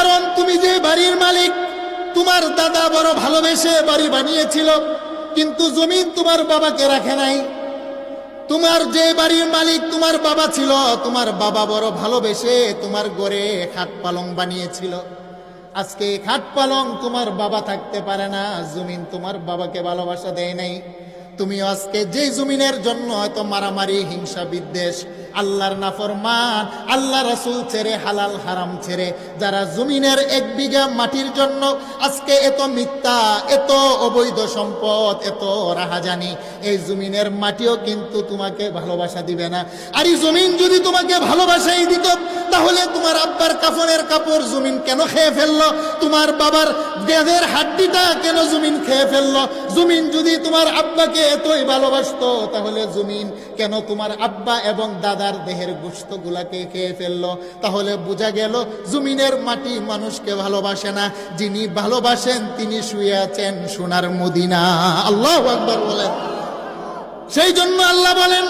কারণ তুমি যে বাড়ির মালিক, তোমার দাদা বড় ভালোবেসে বাড়ি বানিয়েছিল, কিন্তু জমিন তোমার বাবাকে রাখে নাই। তোমার যে বাড়ির মালিক তোমার বাবা ছিল, তোমার বাবা বড় ভালোবেসে তোমার ঘরে খাট পালং বানিয়েছিল। আজকে খাট পালং তোমার বাবা থাকতে পারে না, জমিন তোমার বাবাকে ভালোবাসা দেয় নাই। তুমি আজকে যে জমিনের জন্য হয়তো মারামারি, হিংসা, বিদ্বেষ, আল্লাহর নাফরমান, আল্লাহ রাসূল ছেড়ে, হালাল হারাম ছেড়ে যারা জমিনের 1 বিঘা মাটির জন্য আজকে এত মিথ্যা, এত অবৈধ সম্পদ, এত রাহাজানি, এই জমিনের মাটিও কিন্তু তোমাকে ভালোবাসা দিবে না। আর এই জমিন যদি তোমাকে ভালোবাসাই দিত, তাহলে তোমার আব্বার কাফনের কাপড় জমিন কেন খেয়ে ফেললো? তোমার বাবার দেহের হাড্ডিটা কেন জমিন খেয়ে ফেললো? জমিন যদি তোমার আব্বাকে এতই ভালোবাসতো, তাহলে জমিন কেন তোমার আব্বা এবং দাদার দেহের গোশত গুলাকে খেয়ে ফেললো? তাহলে বোঝা গেল জমিনের মাটি মানুষকে ভালোবাসে না, যিনি ভালোবাসেন তিনি শুয়ে আছেন সোনার মদিনা। আল্লাহু আকবার বলেন। সেই জন্য আল্লাহ বলেন